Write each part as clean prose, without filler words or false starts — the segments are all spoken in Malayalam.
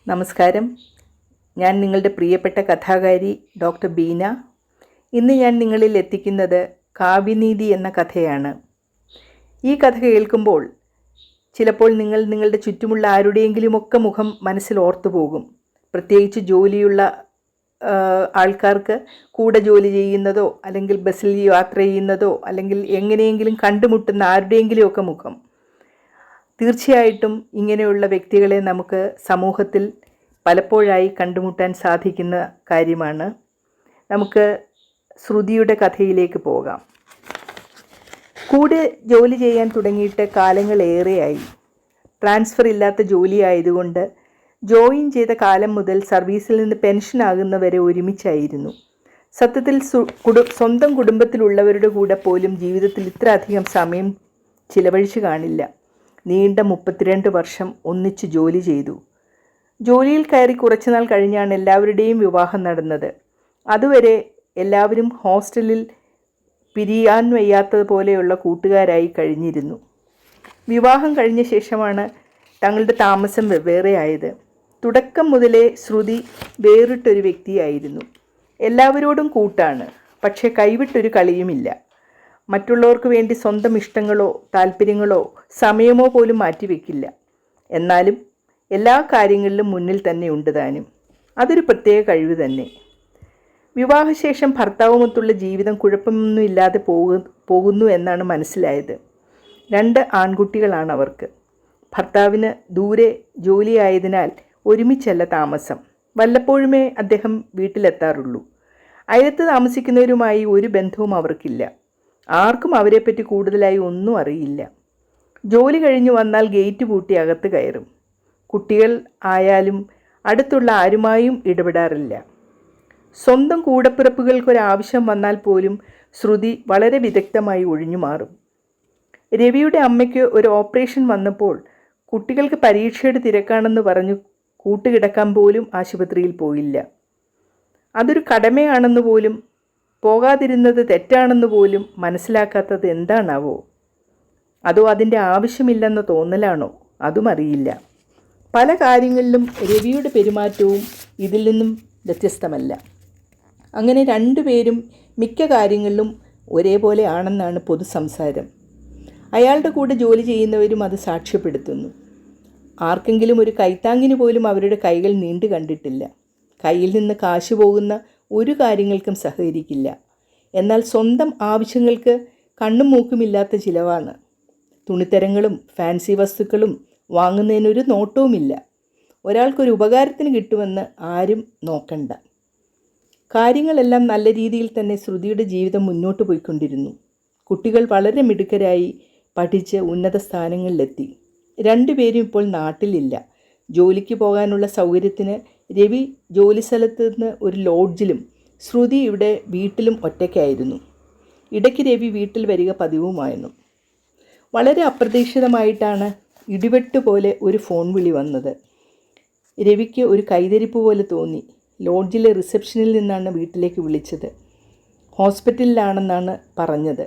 നമസ്കാരം. ഞാൻ നിങ്ങളുടെ പ്രിയപ്പെട്ട കഥാകാരി ഡോക്ടർ ബീന. ഇന്ന് ഞാൻ നിങ്ങളിൽ എത്തിക്കുന്നത് കാവ്യനീതി എന്ന കഥയാണ്. ഈ കഥ കേൾക്കുമ്പോൾ ചിലപ്പോൾ നിങ്ങളുടെ ചുറ്റുമുള്ള ആരുടെയെങ്കിലുമൊക്കെ മുഖം മനസ്സിൽ ഓർത്തു പോകും. പ്രത്യേകിച്ച് ജോലിയുള്ള ആൾക്കാർക്ക് കൂടെ ജോലി ചെയ്യുന്നതോ അല്ലെങ്കിൽ ബസ്സിൽ യാത്ര ചെയ്യുന്നതോ അല്ലെങ്കിൽ എങ്ങനെയെങ്കിലും കണ്ടുമുട്ടുന്ന ആരുടെയെങ്കിലുമൊക്കെ മുഖം. തീർച്ചയായിട്ടും ഇങ്ങനെയുള്ള വ്യക്തികളെ നമുക്ക് സമൂഹത്തിൽ പലപ്പോഴായി കണ്ടുമുട്ടാൻ സാധിക്കുന്ന കാര്യമാണ്. നമുക്ക് ശ്രുതിയുടെ കഥയിലേക്ക് പോകാം. കൂടെ ജോലി ചെയ്യാൻ തുടങ്ങിയിട്ട് കാലങ്ങളേറെയായി. ട്രാൻസ്ഫർ ഇല്ലാത്ത ജോലിയായതുകൊണ്ട് ജോയിൻ ചെയ്ത കാലം മുതൽ സർവീസിൽ നിന്ന് പെൻഷനാകുന്നവരെ ഒരുമിച്ചായിരുന്നു. സത്യത്തിൽ സ്വന്തം കുടുംബത്തിലുള്ളവരുടെ കൂടെ പോലും ജീവിതത്തിൽ ഇത്ര അധികം സമയം ചിലവഴിച്ചു കാണില്ല. നീണ്ട 32 വർഷം ഒന്നിച്ച് ജോലി ചെയ്തു. ജോലിയിൽ കയറി കുറച്ചുനാൾ കഴിഞ്ഞാണ് എല്ലാവരുടെയും വിവാഹം നടന്നത്. അതുവരെ എല്ലാവരും ഹോസ്റ്റലിൽ പിരിയാൻ വയ്യാത്തതുപോലെയുള്ള കൂട്ടുകാരായി കഴിഞ്ഞിരുന്നു. വിവാഹം കഴിഞ്ഞ ശേഷമാണ് തങ്ങളുടെ താമസം വെവ്വേറെയായത്. തുടക്കം മുതലേ ശ്രുതി വേറിട്ടൊരു വ്യക്തിയായിരുന്നു. എല്ലാവരോടും കൂട്ടാണ്, പക്ഷേ കൈവിട്ടൊരു കളിയുമില്ല. മറ്റുള്ളവർക്ക് വേണ്ടി സ്വന്തം ഇഷ്ടങ്ങളോ താല്പര്യങ്ങളോ സമയമോ പോലും മാറ്റിവെക്കില്ല. എന്നാലും എല്ലാ കാര്യങ്ങളിലും മുന്നിൽ തന്നെ ഉണ്ട് താനും. അതൊരു പ്രത്യേക കഴിവ് തന്നെ. വിവാഹശേഷം ഭർത്താവുമൊത്തുള്ള ജീവിതം കുഴപ്പമൊന്നുമില്ലാതെ പോകുന്നു എന്നാണ് മനസ്സിലായത്. 2 ആൺകുട്ടികളാണ് അവർക്ക്. ഭർത്താവിന് ദൂരെ ജോലിയായതിനാൽ ഒരുമിച്ചല്ല താമസം. വല്ലപ്പോഴുമേ അദ്ദേഹം വീട്ടിലെത്താറുള്ളൂ. അയലത്ത് താമസിക്കുന്നവരുമായി ഒരു ബന്ധവും അവർക്കില്ല. ആർക്കും അവരെപ്പറ്റി കൂടുതലായി ഒന്നും അറിയില്ല. ജോലി കഴിഞ്ഞു വന്നാൽ ഗേറ്റ് പൂട്ടി അകത്ത് കയറും. കുട്ടികൾ ആയാലും അടുത്തുള്ള ആരുമായും ഇടപെടാറില്ല. സ്വന്തം കൂടപ്പിറപ്പുകൾക്കൊരാവശ്യം വന്നാൽ പോലും ശ്രുതി വളരെ വിദഗ്ധമായി ഒഴിഞ്ഞു മാറും. രവിയുടെ അമ്മയ്ക്ക് ഒരു ഓപ്പറേഷൻ വന്നപ്പോൾ കുട്ടികൾക്ക് പരീക്ഷയുടെ തിരക്കാണെന്ന് പറഞ്ഞു കൂട്ടുകിടക്കാൻ പോലും ആശുപത്രിയിൽ പോയില്ല. അതൊരു കടമയാണെന്ന് പോലും, പോകാതിരുന്നത് തെറ്റാണെന്ന് പോലും മനസ്സിലാക്കാത്തത് എന്താണാവോ? അതോ അതിൻ്റെ ആവശ്യമില്ലെന്ന തോന്നലാണോ? അതും അറിയില്ല. പല കാര്യങ്ങളിലും രവിയുടെ പെരുമാറ്റവും ഇതിൽ നിന്നും വ്യത്യസ്തമല്ല. അങ്ങനെ 2 പേരും മിക്ക കാര്യങ്ങളിലും ഒരേപോലെ ആണെന്നാണ് പൊതു സംസാരം. അയാളുടെ കൂടെ ജോലി ചെയ്യുന്നവരും അത് സാക്ഷ്യപ്പെടുത്തുന്നു. ആർക്കെങ്കിലും ഒരു കൈത്താങ്ങിന് പോലും അവരുടെ കൈകൾ നീണ്ടു കണ്ടിട്ടില്ല. കയ്യിൽ നിന്ന് കാശ് പോകുന്ന ഒരു കാര്യങ്ങൾക്കും സഹകരിക്കില്ല. എന്നാൽ സ്വന്തം ആവശ്യങ്ങൾക്ക് കണ്ണും മൂക്കുമില്ലാത്ത ചിലവാണ്. തുണിത്തരങ്ങളും ഫാൻസി വസ്തുക്കളും വാങ്ങുന്നതിനൊരു നോട്ടവുമില്ല. ഒരാൾക്കൊരു ഉപകാരത്തിന് കിട്ടുമെന്ന് ആരും നോക്കണ്ട. കാര്യങ്ങളെല്ലാം നല്ല രീതിയിൽ തന്നെ ശ്രുതിയുടെ ജീവിതം മുന്നോട്ട് പോയിക്കൊണ്ടിരുന്നു. കുട്ടികൾ വളരെ മിടുക്കരായി പഠിച്ച് ഉന്നത സ്ഥാനങ്ങളിലെത്തി. 2 പേരും ഇപ്പോൾ നാട്ടിലില്ല. ജോലിക്ക് പോകാനുള്ള സൗകര്യത്തിന് രവി ജോലി സ്ഥലത്ത് നിന്ന് ഒരു ലോഡ്ജിലും ശ്രുതി ഇവിടെ വീട്ടിലും ഒറ്റയ്ക്കായിരുന്നു. ഇടയ്ക്ക് രവി വീട്ടിൽ വരിക പതിവുമായിരുന്നു. വളരെ അപ്രതീക്ഷിതമായിട്ടാണ് ഇടിവെട്ട് പോലെ ഒരു ഫോൺ വിളി വന്നത്. രവിക്ക് ഒരു കൈതരിപ്പ് പോലെ തോന്നി. ലോഡ്ജിലെ റിസപ്ഷനിൽ നിന്നാണ് വീട്ടിലേക്ക് വിളിച്ചത്. ഹോസ്പിറ്റലിലാണെന്നാണ് പറഞ്ഞത്.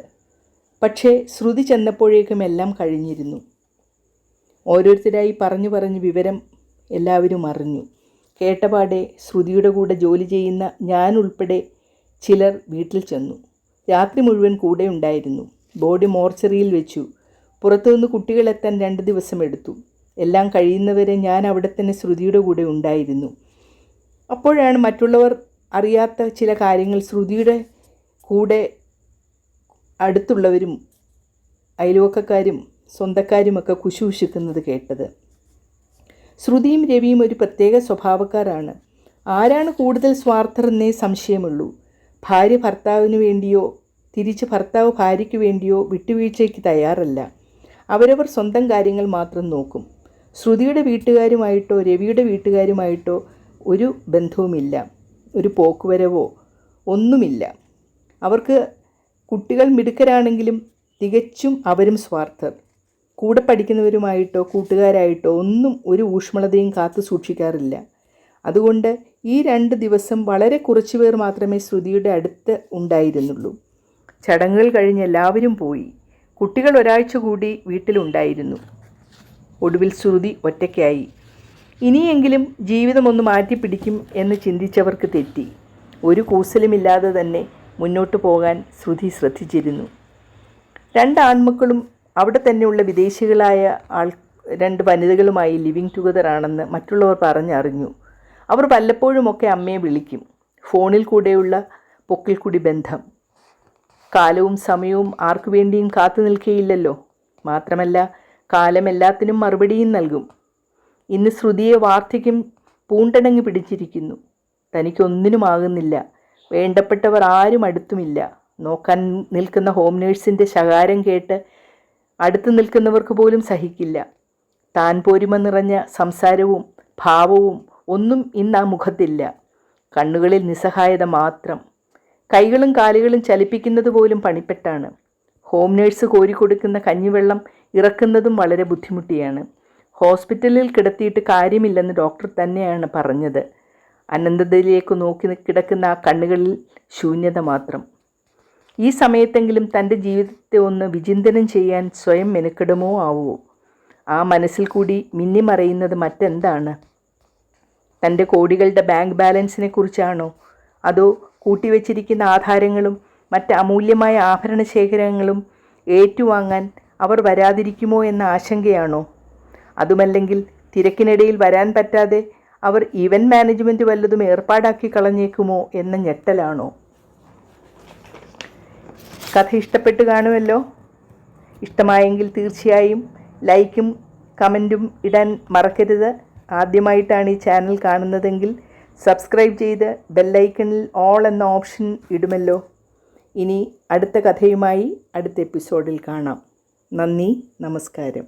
പക്ഷേ ശ്രുതി ചെന്നപ്പോഴേക്കും എല്ലാം കഴിഞ്ഞിരുന്നു. ഓരോരുത്തരായി പറഞ്ഞു വിവരം എല്ലാവരും അറിഞ്ഞു. കേട്ടപാടെ ശ്രുതിയുടെ കൂടെ ജോലി ചെയ്യുന്ന ഞാൻ ഉൾപ്പെടെ ചിലർ വീട്ടിൽ ചെന്നു. രാത്രി മുഴുവൻ കൂടെ ഉണ്ടായിരുന്നു. ബോഡി മോർച്ചറിയിൽ വെച്ചു. പുറത്തുനിന്ന് കുട്ടികളെത്താൻ 2 ദിവസം എടുത്തു. എല്ലാം കഴിയുന്നവരെ ഞാൻ അവിടെ തന്നെ ശ്രുതിയുടെ കൂടെ ഉണ്ടായിരുന്നു. അപ്പോഴാണ് മറ്റുള്ളവർ അറിയാത്ത ചില കാര്യങ്ങൾ ശ്രുതിയുടെ കൂടെ അടുത്തുള്ളവരും അയൽവക്കക്കാരും സ്വന്തക്കാരുമൊക്കെ കുശുകുശുക്കുന്നത് കേട്ടത്. ശ്രുതിയും രവിയും ഒരു പ്രത്യേക സ്വഭാവക്കാരാണ്. ആരാണ് കൂടുതൽ സ്വാർത്ഥർ എന്നേ സംശയമുള്ളൂ. ഭാര്യ ഭർത്താവിന് വേണ്ടിയോ തിരിച്ച് ഭർത്താവ് ഭാര്യയ്ക്ക് വേണ്ടിയോ വിട്ടുവീഴ്ചയ്ക്ക് തയ്യാറല്ല. അവരവർ സ്വന്തം കാര്യങ്ങൾ മാത്രം നോക്കും. ശ്രുതിയുടെ വീട്ടുകാരുമായിട്ടോ രവിയുടെ വീട്ടുകാരുമായിട്ടോ ഒരു ബന്ധവുമില്ല. ഒരു പോക്കുവരവോ ഒന്നുമില്ല. അവർക്ക് കുട്ടികൾ മിടുക്കരാണെങ്കിലും തികച്ചും അവരും സ്വാർത്ഥർ. കൂടെ പഠിക്കുന്നവരുമായിട്ടോ കൂട്ടുകാരായിട്ടോ ഒന്നും ഒരു ഊഷ്മളതയും കാത്തു സൂക്ഷിക്കാറില്ല. അതുകൊണ്ട് ഈ 2 ദിവസം വളരെ കുറച്ചു പേർ മാത്രമേ ശ്രുതിയുടെ അടുത്ത് ഉണ്ടായിരുന്നുള്ളൂ. ചടങ്ങുകൾ കഴിഞ്ഞ് എല്ലാവരും പോയി. കുട്ടികൾ ഒരാഴ്ച കൂടി വീട്ടിലുണ്ടായിരുന്നു. ഒടുവിൽ ശ്രുതി ഒറ്റയ്ക്കായി. ഇനിയെങ്കിലും ജീവിതമൊന്ന് മാറ്റിപ്പിടിക്കും എന്ന് ചിന്തിച്ചവർക്ക് തെറ്റി. ഒരു കൂസലുമില്ലാതെ തന്നെ മുന്നോട്ട് പോകാൻ ശ്രുതി ശ്രദ്ധിച്ചിരുന്നു. 2 ആൺമക്കളും അവിടെ തന്നെയുള്ള വിദേശികളായ 2 വനിതകളുമായി ലിവിങ് ടുഗദർ ആണെന്ന് മറ്റുള്ളവർ പറഞ്ഞറിഞ്ഞു. അവർ വല്ലപ്പോഴുമൊക്കെ അമ്മയെ വിളിക്കും. ഫോണിൽ കൂടെയുള്ള പൊക്കിൾക്കുടി ബന്ധം. കാലവും സമയവും ആർക്കു വേണ്ടിയും കാത്തു നിൽക്കുകയില്ലല്ലോ. മാത്രമല്ല, കാലം എല്ലാത്തിനും മറുപടിയും നൽകും. ഇന്ന് ശ്രുതിയെ വാർദ്ധക്യം പൂണ്ടണങ്ങി പിടിച്ചിരിക്കുന്നു. തനിക്കൊന്നിനുമാകുന്നില്ല. വേണ്ടപ്പെട്ടവർ ആരും അടുത്തുമില്ല. നോക്കാൻ നിൽക്കുന്ന ഹോം നേഴ്സിൻ്റെ ശകാരം കേട്ട് അടുത്ത് നിൽക്കുന്നവർക്ക് പോലും സഹിക്കില്ല. താൻ പോരുമ നിറഞ്ഞ സംസാരവും ഭാവവും ഒന്നും ഇന്ന് ആ മുഖത്തില്ല. കണ്ണുകളിൽ നിസ്സഹായത മാത്രം. കൈകളും കാലുകളും ചലിപ്പിക്കുന്നത് പോലും പണിപ്പെട്ടാണ്. ഹോം നേഴ്സ് കോരിക്കൊടുക്കുന്ന കഞ്ഞിവെള്ളം ഇറക്കുന്നതും വളരെ ബുദ്ധിമുട്ടിയാണ്. ഹോസ്പിറ്റലിൽ കിടത്തിയിട്ട് കാര്യമില്ലെന്ന് ഡോക്ടർ തന്നെയാണ് പറഞ്ഞത്. അനന്തതയിലേക്ക് നോക്കി കിടക്കുന്ന ആ കണ്ണുകളിൽ ശൂന്യത മാത്രം. ഈ സമയത്തെങ്കിലും തൻ്റെ ജീവിതത്തെ ഒന്ന് വിചിന്തനം ചെയ്യാൻ സ്വയം മെനക്കെടുമോ ആവുമോ? ആ മനസ്സിൽ കൂടി മിന്നിമറയുന്നത് മറ്റെന്താണ്? തൻ്റെ കോടികളുടെ ബാങ്ക് ബാലൻസിനെ കുറിച്ചാണോ? അതോ കൂട്ടിവെച്ചിരിക്കുന്ന ആധാരങ്ങളും മറ്റ് അമൂല്യമായ ആഭരണശേഖരങ്ങളും ഏറ്റുവാങ്ങാൻ അവർ വരാതിരിക്കുമോ എന്ന ആശങ്കയാണോ? അതുമല്ലെങ്കിൽ തിരക്കിനിടയിൽ വരാൻ പറ്റാതെ അവർ ഇവൻ്റ് മാനേജ്മെൻറ്റ് വല്ലതും ഏർപ്പാടാക്കി കളഞ്ഞേക്കുമോ എന്ന ഞെട്ടലാണോ? കഥ ഇഷ്ടപ്പെട്ട് കാണുമല്ലോ. ഇഷ്ടമായെങ്കിൽ തീർച്ചയായും ലൈക്കും കമൻറ്റും ഇടാൻ മറക്കരുത്. ആദ്യമായിട്ടാണ് ഈ ചാനൽ കാണുന്നതെങ്കിൽ സബ്സ്ക്രൈബ് ചെയ്ത് ബെല്ലൈക്കണിൽ ഓൾ എന്ന ഓപ്ഷൻ ഇടുമല്ലോ. ഇനി അടുത്ത കഥയുമായി അടുത്ത എപ്പിസോഡിൽ കാണാം. നന്ദി, നമസ്കാരം.